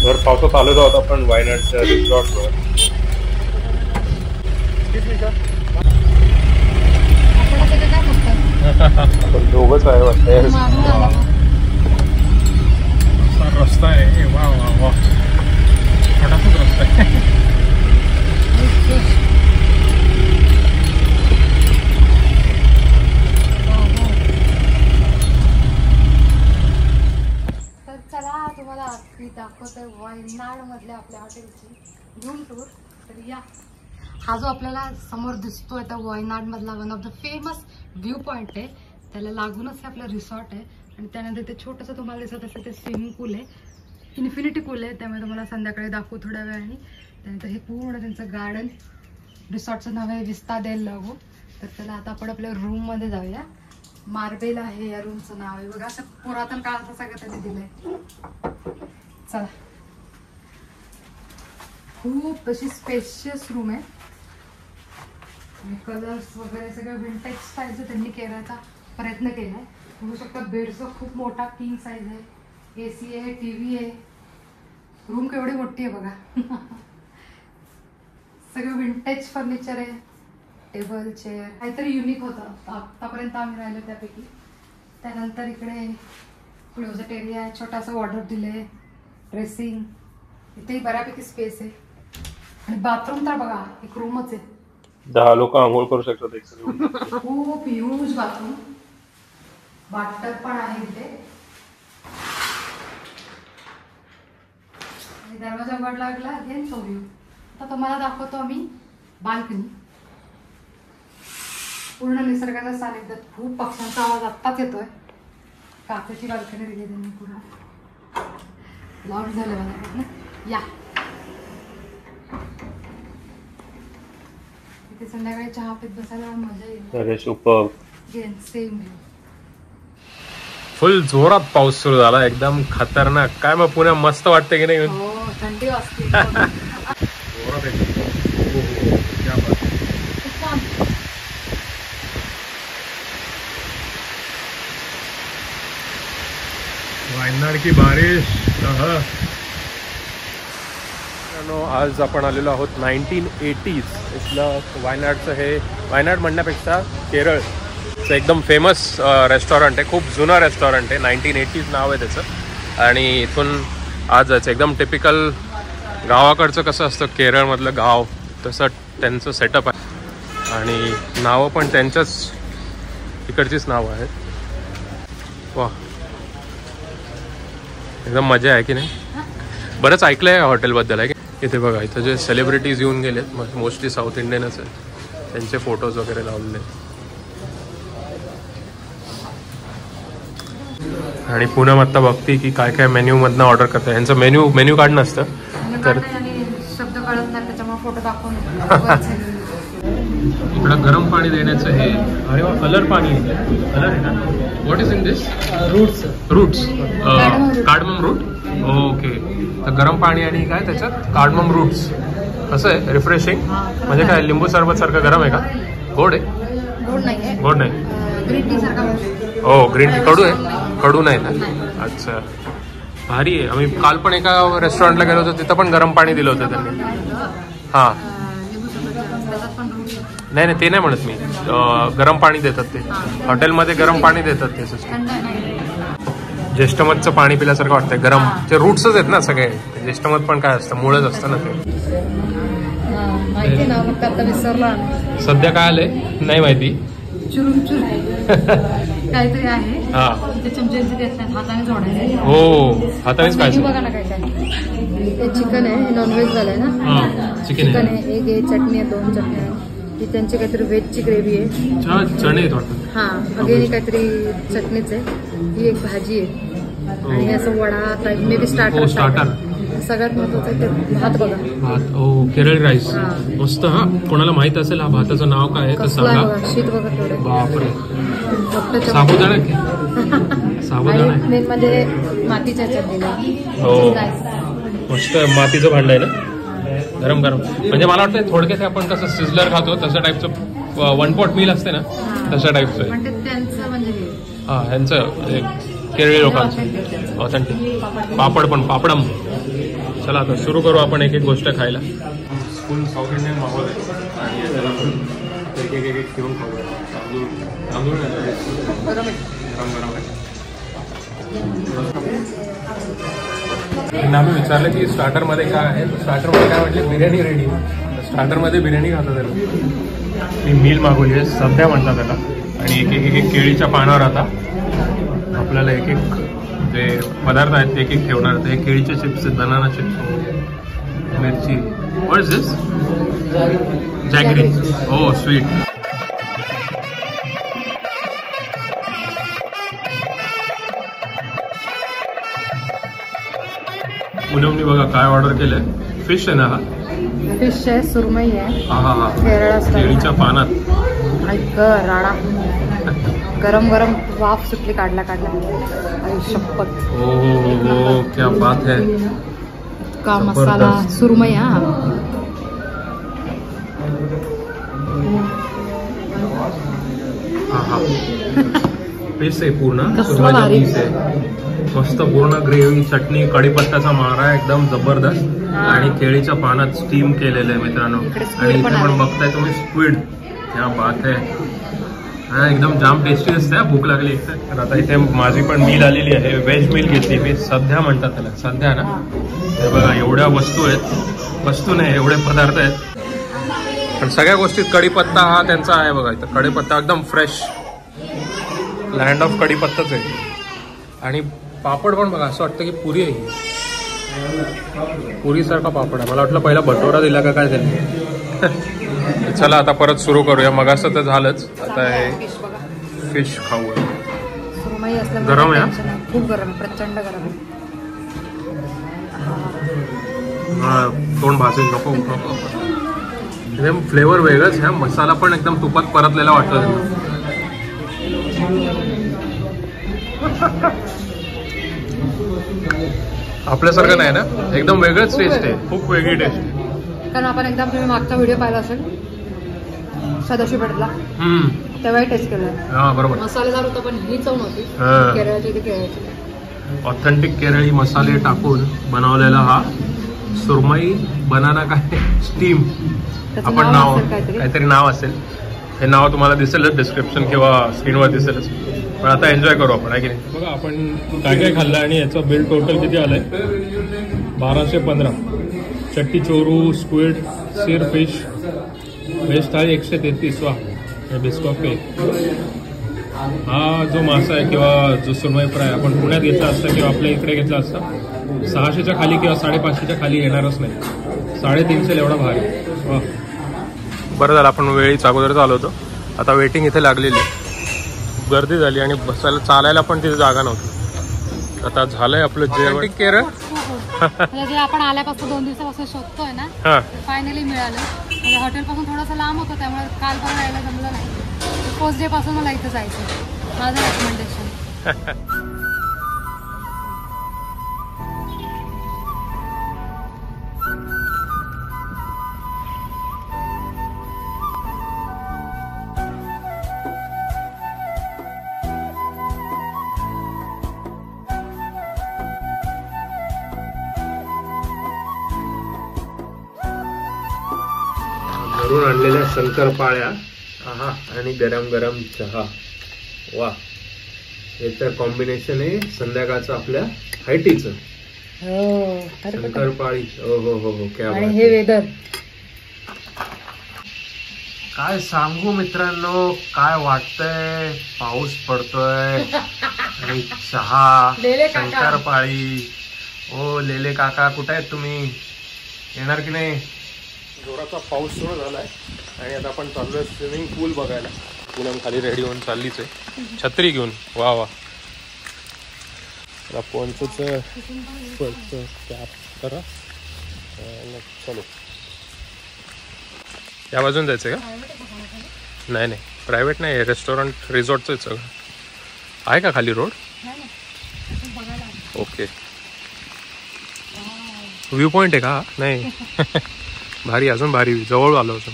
जर पावसात आलेलो आहोत आपण वायनाडच्या रिसॉर्टवर. आपण दोघंच आहे वाटतं. रस्ता आहे. वा वा वा, फटाफट रस्ता आहे. तुम्हाला मी दाखवतोय वायनाड मधल्या आपल्या हॉटेलची रूम टूर. तर या, हा जो आपल्याला समोर दिसतोय त्या वायनाड मधला one of the famous view point आहे. त्याला लागूनच हे आपलं रिसॉर्ट आहे. आणि त्यानंतर ते छोटंसं तुम्हाला दिसत असेल ते स्विमिंग पूल आहे, इन्फिनिटी पूल आहे. त्यामुळे तुम्हाला संध्याकाळी दाखवू थोड्या वेळाने. त्यानंतर हे पूर्ण त्यांचं गार्डन, रिसॉर्टचं नाव आहे विस्ता देल लागू. तर त्याला आता आपण आपल्या रूम मध्ये जाऊया. मार्बेल आहे या रूमचं नाव आहे बघा. असं पुरातन काळाचं सगळं त्यांनी दिलंय. चला, खूप तशी स्पेशियस रूम आहे. कलर्स वगैरे सगळं विंटेज स्टाईलचं त्यांनी करायचा प्रयत्न केलाय. बघू शकता बेडचं खूप मोठा किंग साईज आहे. AC आहे, TV आहे. रूम केवढी मोठी आहे बघा. सगळं विंटेज फर्निचर आहे. टेबल, चेअर, काहीतरी युनिक होतं आतापर्यंत आम्ही राहिलो त्यापैकी. त्यानंतर इकडे क्लोजेट एरिया आहे, छोटासा वॉर्डरोब दिले, ड्रेसिंग, इथेही बऱ्यापैकी स्पेस आहे. आणि बाथरूम तर बघा, एक रूमच आहे. 10 लोक आंघोळ करू शकतात. खूप ह्यूज बाथरूम, बाथटब पण आहे इथे. दरवाजा उघडला लागला अगेन तो व्ह्यू. आता तुम्हाला दाखवतो आम्ही बाल्कनी. पूर्ण निसर्गाच्या सानिध्यात, खूप पक्ष्यांचा आवाज आत्ताच येतोय. काचेची बाल्कनी दिली त्यांनी, पूर्ण लॉक झालं मला. या, इथे संध्याकाळी चहा पीत बसायला मजा येईल. Same view. फुल जोरात पाऊस सुरू झाला, एकदम खतरनाक. काय मग पुण्या मस्त वाटते की नाही? हो, थंडी वाजते. वायनाड की बारिश. आज आपण आलेलो आहोत 1980s इथलं वायनाडचं. हे वायनाड म्हणण्यापेक्षा केरळचं एकदम फेमस रेस्टॉरंट आहे. खूप जुनं रेस्टॉरंट आहे. 1980s नाव आहे त्याचं. आणि इथून आज जायचं. एकदम टिपिकल गावाकडचं कसं असतं केरळमधलं गाव, तसं त्यांचं सेटअप आहे. आणि नावं पण त्यांच्याच इकडचीच नावं आहेत. वा, एकदम मजा आहे की नाही? बरंच ऐकलं आहे हॉटेलबद्दल आहे की. इथे बघा, इथं जे सेलिब्रिटीज येऊन गेलेत, मोस्टली साऊथ इंडियनच आहेत, त्यांचे फोटोज वगैरे लावलेले. आणि पुन्हा आत्ता बघते की काय काय मेन्यूमधनं ऑर्डर करतात. यांचं मेन्यू कार्ड नसतं तर शब्द कळत नाही, त्याच्यामुळे फोटो दाखवून. इकडं गरम पाणी देण्याचं हे. अरे वा, कलर पाणी आहे. कलर आहे ना? What is in this? Roots cardamom root. Okay. तर गरम पाणी आणि काय त्याच्यात कार्डमम रूट्स. कसं आहे? रिफ्रेशिंग म्हणजे काय? लिंबू सरबत सारखं गरम आहे का? गोड आहे? गोड नाही. ग्रीन टी सारखा. हो, ग्रीन टी. कडू आहे? कडू नाही ना? अच्छा, भारी आहे. आम्ही काल पण एका रेस्टॉरंटला गेलो होतो, तिथं पण गरम पाणी दिलं होतं त्यांनी. हां, नाही ते नाही म्हणत मी. गरम पाणी देतात ते हॉटेलमध्ये. गरम पाणी देतात ते सिस्टम. ज्येष्ठमधचं पाणी पिल्यासारखं वाटतंय. गरम ते रूट्सच आहेत ना सगळे. ज्येष्ठमध पण काय असतं? मुळच असतं ना ते. सध्या काय आलंय नाही माहिती. चुरुम काहीतरी आहे. हाताने जोडायचे. हो, हातानेच काय. बघा ना काय काय. हे चिकन आहे, नॉनव्हेज झालंय ना. चिकन आहे, एक आहे, चटणी आहे, 2 चटणी आहे. ही त्यांची काहीतरी व्हेजची ग्रेव्ही आहे. चणे. हा, अगेन काहीतरी चटणीच आहे. ही एक भाजी आहे. आणि असं vada type may be starter. सगळ्यात महत्वाचं ते भात बघा. भात. ओ, केरळ राईस. मस्त. हा, कोणाला माहित असेल हा भाताचं नाव काय आहे तर सांगा. शीत बघा थोडे. बापरे. साबुदाणा. साबुदाणा मेन म्हणजे मातीच्या चटणीला. हो, मस्त. मातीचं भांड आहे ना, गरम गरम. म्हणजे मला वाटतं थोडक्यात आपण कसं सिझलर खातो तसं टाईपचं 1 पॉट मील असते ना, तशा टाईपचं आहे. त्यांचं म्हणजे हां, ह्यांचं केरळी लोकांचं ऑथेंटिक पापड पण पापडम. चला आता सुरू करू आपण एक एक गोष्ट खायला. फुल साऊथ इंडियन माहोल आहे आणि याच्याला पण एक एक घेऊन खाऊया. तांदूळ तांदूळ गरम गरम आहे. आम्ही विचारलं की स्टार्टरमध्ये काय आहे. स्टार्टरमध्ये काय म्हटले बिर्याणी रेडी. स्टार्टरमध्ये बिर्याणी खातात त्याला. ती मील मागवली आहे सध्या म्हणतात त्याला. आणि एक एक केळीच्या पानावर आता आपल्याला एक एक जे पदार्थ आहेत ते एक एक ठेवणार. ते केळीचे चिप्स आहेत, बनाना चिप्स, मिरची. What is this? Jaggery. Oh sweet. पूनमनी बघा काय ऑर्डर केलंय. फिश आहे ना हा? फिश आहे, सुरमई आहे. हा केरळ केळीच्या पानात. ऐक राडा गरम गरम वाफ सुटली काढला शपथ. हो क्या बात है. का मसाला सुरमई. हा पीस आहे पूर्ण सुरमईचा पीस आहे. मस्त पूर्ण ग्रेव्ही, चटणी, कढीपत्त्याचा मारा एकदम जबरदस्त. आणि केळीच्या पानात स्टीम केलेलं आहे मित्रांनो. आणि इथे पण बघताय तुम्ही स्क्विड. क्या बात आहे. हा एकदम जाम टेस्टी असते. भूक लागली. तर आता इथे माझी पण मील आलेली आहे. व्हेज मील घेतली मी. सध्या म्हणतात त्याला. सध्या ना हे बघा एवढ्या वस्तू आहेत. वस्तू नाही एवढे पदार्थ आहेत. पण सगळ्या गोष्टीत कढीपत्ता हा त्यांचा आहे बघा. इथं कढीपत्ता एकदम फ्रेश. लँड ऑफ कढीपत्ताच आहे. आणि पापड पण बघा असं वाटतं की पुरी आहे. पुरीसारखा पापड आहे. मला वाटलं पहिला भटोरा दिला का काय दिला. चला आता परत सुरू करूया. मग असं तर झालंच. आता हे फिश खाऊया. गरम आहे. खूप गरम, प्रचंड गरम. तोंड भासेल. नको नको. एकदम फ्लेवर वेगळंच. ह्या मसाला पण एकदम तुपात परतलेला वाटतं. आपल्यासारखं नाही ना. एकदम वेगळंच टेस्ट आहे. खूप वेगळी टेस्ट आहे. कारण आपण एकदम तुम्ही मागचा व्हिडिओ पाहिला असेल सदाशिव पेठला तेव्हाही टेस्ट केलं. हा बरोबर. मसालेदार होतं पण ही चव नव्हती केरळची. ती केरळची ऑथेंटिक केरळी मसाले टाकून बनवलेला हा सुरमई बनाना काय स्टीम. आपण नाव काहीतरी नाव असेल. हे नाव तुम्हाला दिसेलच डिस्क्रिप्शन किंवा स्क्रीनवर दिसेलच. पण आता एन्जॉय करू आपण आहे की नाही. बघा आपण काय काय खाल्लं आणि याचं बिल टोटल किती आलंय. 1215. चट्टी चोरू, स्क्विड, सीर फिश, व्हेज थाळी 133. वा बिस्कॉफे. हा जो मासा आहे किंवा जो सुरमई फ्राय आपण पुण्यात घेतला असता किंवा आपल्या इकडे घेतला असता 600च्या खाली किंवा 550च्या खाली येणारच नाही. 350 एवढा भारी. वा बरं झालं आपण वेळीच अगोदर चालू होतो. आता वेटिंग इथे लागलेली. गर्दी झाली आणि बसायला चालायला पण तिथे जागा नव्हती. आता झालंय आपलं जेवण. केरळ जे आपण आल्यापासून 2 दिवसापासून शोधतोय ना फायनली मिळालं. म्हणजे हॉटेलपासून थोडंसं लांब होतं त्यामुळे काल पण यायला जमलं नाही. फर्स्ट डे पासून मला इथं जायचं. माझं रेकमेंडेशन. घरून आणलेल्या शंकरपाळ्या. आहा आणि गरम गरम चहा. वा हे तर कॉम्बिनेशन आहे संध्याकाळचं आपल्या हायटीचं. शंकरपाळी. हो हो हो हो. क्या आणि हे वेदर काय सांगू मित्रांनो. काय वाटतंय. पाऊस पडतोय आणि चहा, शंकरपाळी. ओ लेले काका कुठे आहेत तुम्ही. येणार की नाही. जोराचा पाऊस सुरू झालाय आणि आता आपण चाललोय स्विमिंग पूल बघायला. पूनम खाली रेडी होऊन चाललीच आहे छत्री घेऊन. वा वा. पोंचूच कॅप करा. चलो या बाजून जायचं का. नाही नाही प्रायव्हेट नाही. रेस्टॉरंट रिसॉर्टचं आहे सगळं. आहे का खाली रोड. ओके. व्ह्यू पॉइंट आहे का. नाही भारी. अजून भारी. जवळ आलो होतं.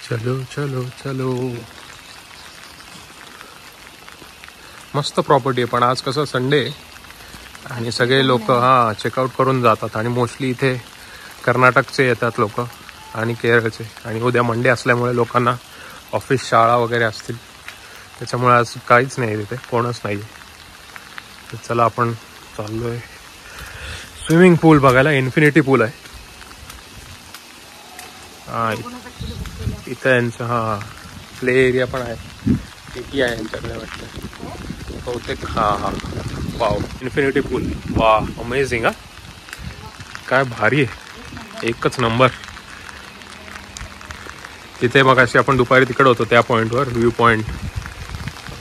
चलो चलो चलो. मस्त प्रॉपर्टी आहे, पण आज कसं संडे आणि सगळे लोक चेकआउट करून जातात आणि मोस्टली इथे कर्नाटकचे येतात लोक आणि केरळचे, आणि उद्या मंडे असल्यामुळे लोकांना ऑफिस शाळा वगैरे असतील, त्याच्यामुळे आज काहीच नाही तिथे, कोणच नाही. तर चला आपण चाललोय स्विमिंग पूल बघायला. इन्फिनिटी पूल आहे इथं यांचं. प्ले एरिया पण आहे, किती आहे यांच्याकडे वाटतं बहुतेक. वाव, इन्फिनिटी पूल, वा अमेझिंग. काय भारी आहे, एकच नंबर. तिथे मग अशी आपण दुपारी तिकडे होतो त्या पॉईंटवर, व्ह्यू पॉईंट.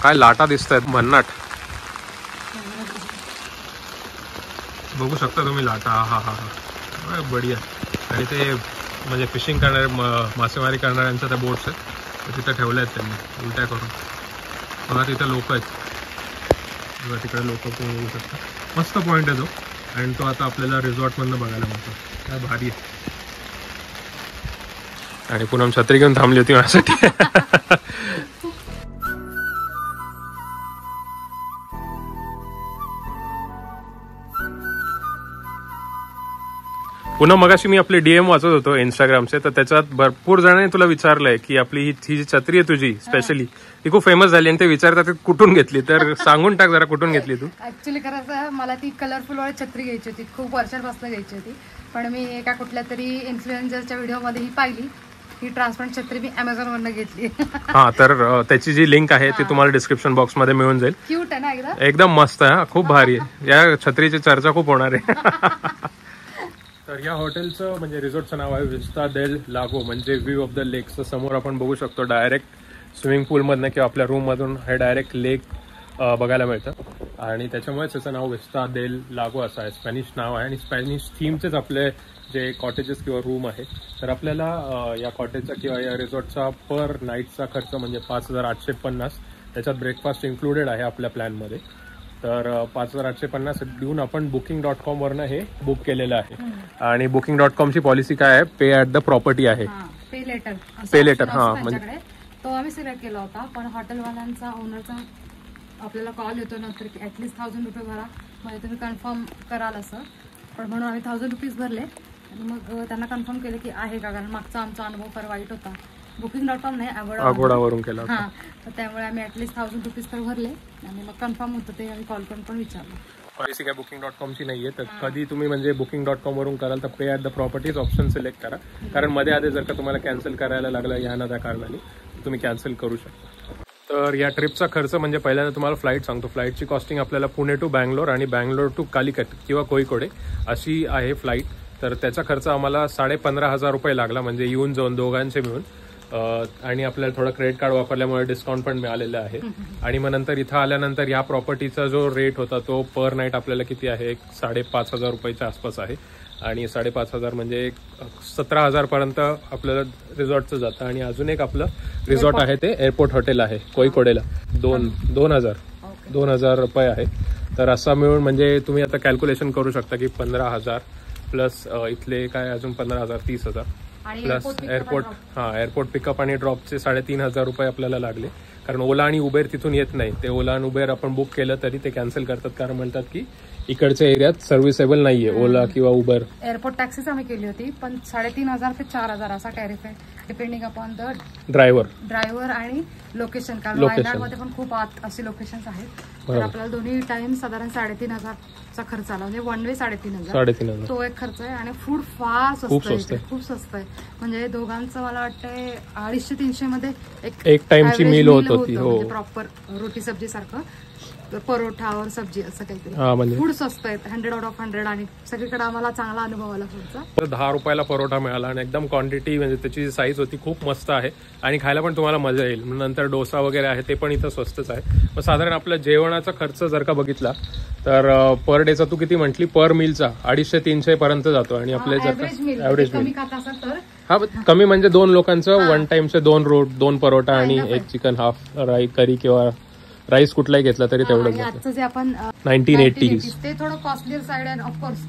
काय लाटा दिसत आहेत, भन्नाट. बघू शकता तुम्ही लाटा. बढिया. आणि ते म्हणजे फिशिंग करणारे, मासेमारी करणाऱ्यांच्या त्या बोट्स आहेत, ते तिथं ठेवल्या आहेत त्यांनी उलट्या करून. बघा तिथं लोक आहेत, बघा तिकडे लोक तुम्ही बघू शकता. मस्त पॉईंट आहे तो, आणि तो आता आपल्याला रिसॉर्टमधनं बघायला मिळतो. काय भारी आहे. आणि पूनम छत्री घेऊन थांबली होती माझ्यासाठी. पुन्हा मगाशी मी आपले DM वाचत होतो इंस्टाग्रामचे, तर त्याच्यात भरपूर जणांनी तुला विचारलंय की आपली ही जी छत्री आहे तुझी स्पेशली, ती खूप फेमस झाली, आणि ते विचारतात कुठून घेतली. तर सांगून टाक जरा, कुठून घेतली तू? ऍक्च्युली करायचं, मला ती कलरफुल वाली छत्री घ्यायची होती, खूप वर्षांपासून घ्यायची होती, पण मी एका कुठल्या तरी इन्फ्लुएन्सरच्या व्हिडिओमध्ये ही पाहिली. ही ट्रान्सपरंट छत्री मी Amazon घेतली. तर त्याची जी लिंक आहे ती तुम्हाला डिस्क्रिप्शन बॉक्स मध्ये मिळून जाईल. क्यूट आहे ना, एकदम मस्त आहे, खूप भारी आहे. या छत्रीची चर्चा खूप होणार आहे. तर या हॉटेलचं म्हणजे रिसॉर्टचं नाव आहे विस्टा देल लागो, म्हणजे व्ह्यू ऑफ द लेकचं. समोर आपण बघू शकतो डायरेक्ट स्विमिंग पूलमधनं किंवा आपल्या रूममधून हे डायरेक्ट लेक बघायला मिळतं, आणि त्याच्यामुळेच त्याचं नाव विस्टा देल लागो असं आहे. स्पॅनिश नाव आहे, आणि स्पॅनिश थीमचेच आपले जे कॉटेजेस किंवा रूम आहे. तर आपल्याला या कॉटेजचा किंवा या रिसॉर्टचा पर नाईटचा खर्च म्हणजे 5,850. त्याच्यात ब्रेकफास्ट इन्क्लुडेड आहे आपल्या प्लॅनमध्ये. तर 5,850 देऊन आपण booking.com वरनं हे बुक केलेलं आहे. आणि booking.com ची पॉलिसी काय आहे, पे ॲट द प्रॉपर्टी आहे. पे लेटर. म्हणजे तो आम्ही सिलेक्ट केला होता, पण हॉटेलवाल्यांचा, ओनरचा आपल्याला कॉल येतो नंतर की ऍटलीस्ट 1,000 रुपये भरा, म्हणजे तुम्ही कन्फर्म कराल असं. पण म्हणून आम्ही 1,000 रुपीज भरले, आणि मग त्यांना कन्फर्म केलं की आहे का, कारण मागचा आमचा अनुभव फार वाईट होता. booking.com नाही, अगोडावरून केला होता. तर त्यामुळे आम्ही ऍटलीस्ट 1,000 रुपीज तर भरले, आणि मग कन्फर्म होतं ते आम्ही कॉल करून पण विचारलं. पॉलिसी काय booking.com ची नाहीये, तर कधी तुम्ही म्हणजे booking.com वरून कराल तर pay at the properties option select करा, कारण मध्ये आधी जर का तुम्हाला कॅन्सल करायला लागलं या ना त्या कारणाने, तुम्ही कॅन्सल करू शकता. तर या ट्रिपचा खर्च म्हणजे पहिल्यांदा तुम्हाला फ्लाईट सांगतो. फ्लाईटची कॉस्टिंग आपल्याला पुणे टू बँगलोर आणि बँगलोर टू कालिकट किंवा कोईकोडे अशी आहे फ्लाईट. तर त्याचा खर्च आम्हाला 15,500 रुपये लागला, म्हणजे येऊन जाऊन दोघांचे मिळून. आणि आपल्याला थोडं क्रेडिट कार्ड वापरल्यामुळे डिस्काउंट पण मिळालेलं आहे. आणि मग नंतर इथं आल्यानंतर या प्रॉपर्टीचा जो रेट होता तो पर नाईट आपल्याला किती आहे, 5,500 रुपयाच्या आसपास आहे. आणि 5,500 म्हणजे 17,000 पर्यंत आपल्याला रिसॉर्टचं जातं. आणि अजून एक आपलं रिसॉर्ट आहे ते एअरपोर्ट हॉटेल आहे कोईकोडेला, 2,000 रुपये आहे. तर असा मिळून म्हणजे तुम्ही आता कॅल्क्युलेशन करू शकता की 15,000 प्लस इथले काय अजून 15,000, 30,000 प्लस एअरपोर्ट पिकअप आणि ड्रॉपचे 3,500 रुपये आपल्याला लागले. कारण ओला आणि उबेर तिथून येत नाही, ते ओला आणि उबेर आपण बुक केलं तरी ते कॅन्सल करतात, कारण म्हणतात की इकडच्या एरियात सर्व्हिसेबल नाहीये ओला किंवा उबर. एअरपोर्ट टॅक्सीच आम्ही केली होती, पण 3,500 ते 4,000 असा टॅरिफ आहे, डिपेंडिंग अपॉन द ड्रायव्हर आणि लोकेशन. कारण वायनाडमध्ये पण खूप आत असे लोकेशन्स आहेत. तर आपल्याला दोन्ही टाइम साधारण 3,500चा खर्च आला, म्हणजे वन वे 3,500 तो एक खर्च आहे. आणि फूड फार स्वस्त आहे, खूप स्वस्त आहे. म्हणजे दोघांचं मला वाटतंय 250-300 मध्ये एक टाइमची मील होती, प्रॉपर रोटी सब्जी सारखं, परोठा और सब्जी असं काहीतरी. फूड स्वस्त आहेत, 100 आउट ऑफ 100. आणि सगळीकडे आम्हाला चांगला अनुभव आला फूडचा. 10 रुपयाला परोठा मिळाला, आणि एकदम क्वांटिटी म्हणजे त्याची साईज होती, खूप मस्त आहे. आणि खायला पण तुम्हाला मजा येईल. नंतर डोसा वगैरे आहे ते पण इथं स्वस्तच आहे. मग साधारण आपल्या जेवणाचा खर्च जर का बघितला तर पर डेचा तू किती म्हटली, पर मीलचा 250-300 पर्यंत जातो. आणि आपले जर का ऍव्हरेज मील कमी म्हणजे 2 लोकांचं वन टाइमचे 2 परोठा आणि 1 चिकन हाफ करी किंवा राईस कुठलाही घेतला तरी तेवढंच. आजचं जे आपण 1980 ते थोडं कॉस्टलियर साइड आहे ऑफकोर्स,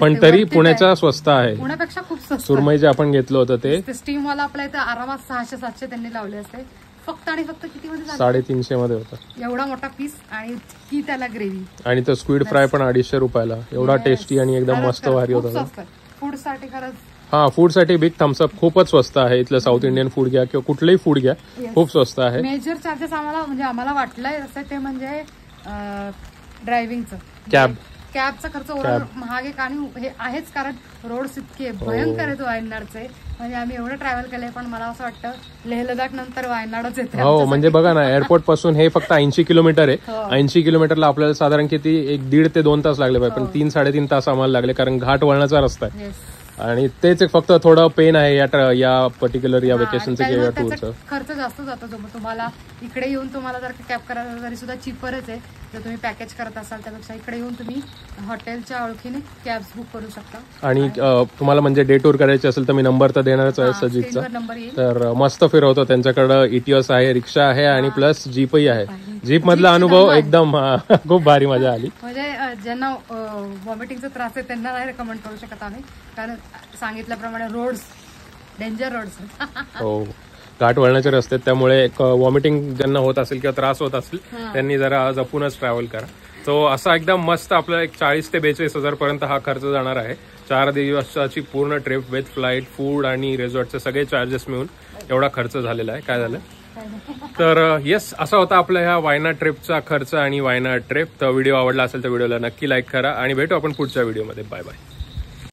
पण तरी पुण्याचा स्वस्त आहे, पुण्यापेक्षा खूप स्वस्त. सुरमई जे आपण घेतलं होतं ते स्टीम वाला आपल्या इथे आरामात 600-700 त्यांनी लावले असते. फक्त आणि फक्त किती मध्ये झालं? 350 मध्ये होता. एवढा मोठा पीस आणि की त्याला ग्रेव्ही. आणि तो स्क्विड फ्राय पण 250 रुपयाला. एवढा टेस्टी आणि एकदम मस्त भारी होता. फूड साठी खरंच. हा, फूड साठी बिग थम्सअप. खूपच स्वस्त आहे. इथलं साऊथ इंडियन फूड घ्या किंवा कुठलंही फूड घ्या, खूप स्वस्त आहे. मेजर चार्जेस आम्हाला वाटलंय असं ते म्हणजे ड्रायव्हिंगचं, कॅबचा खर्च ओव्हरऑल महाग आहे. आणि हे आहेच कारण रोड्स इतके भयंकर आहेत वायनाडचे. म्हणजे आम्ही एवढं ट्रॅव्हल केलंय, पण मला असं वाटतं लेह लडाख नंतर वायनाडच येते. हो, म्हणजे बघा ना, एअरपोर्ट पासून हे फक्त 80 किलोमीटर आहे. 80 किलोमीटरला आपल्याला साधारण किती 1.5 ते 2 तास लागले पाहिजे, पण 3-3.5 तास आम्हाला लागले, कारण घाट वळणाचा रस्ता आहे. आणि तेच एक फक्त थोडं पेन आहे या पर्टिक्युलर या वेकेशनचं किंवा या टूरचं. खर्च जास्त जातो. तुम्हाला इकडे येऊन तुम्हाला जर कॅब करायला तरी सुद्धा चिपरच आहे. जर तुम्ही पॅकेज करत असाल त्यापेक्षा इकडे येऊन तुम्ही हॉटेलच्या ओळखीने कॅब्स बुक करू शकता. आणि तुम्हाला म्हणजे डे टूर करायची असेल तर मी नंबर तर देणारच आहे सजितचा. तर मस्त फिरवतो. त्यांच्याकडं इटिओस आहे, रिक्षा आहे आणि प्लस जीपही आहे. जीप मधला अनुभव एकदम खूप भारी मजा आली. म्हणजे ज्यांना व्हॉमिटिंगचा त्रास आहे त्यांना नाही रेकमेंड करू शकत आम्ही, कारण सांगितल्याप्रमाणे रोड्स डेंजर रोड्स. हो, घाट वळणाचे रस्ते, त्यामुळे व्हॉमिटिंग ज्यांना होत असेल किंवा त्रास होत असेल त्यांनी जरा जपूनच ट्रॅव्हल करा. तो असा एकदम मस्त आपला 40 ते 42 हजार पर्यंत हा खर्च जाणार आहे. 4 दिवसाची पूर्ण ट्रिप विथ फ्लाईट, फूड आणि रिसॉर्टचे सगळे चार्जेस मिळून एवढा खर्च झालेला आहे. काय झालं तर येस, असा होता आपल्या ह्या वायनाड ट्रिपचा खर्च आणि वायनाड ट्रिप. तर व्हिडिओ आवडला असेल तर व्हिडिओला नक्की लाईक करा आणि भेटू आपण पुढच्या व्हिडिओमध्ये. Bye bye.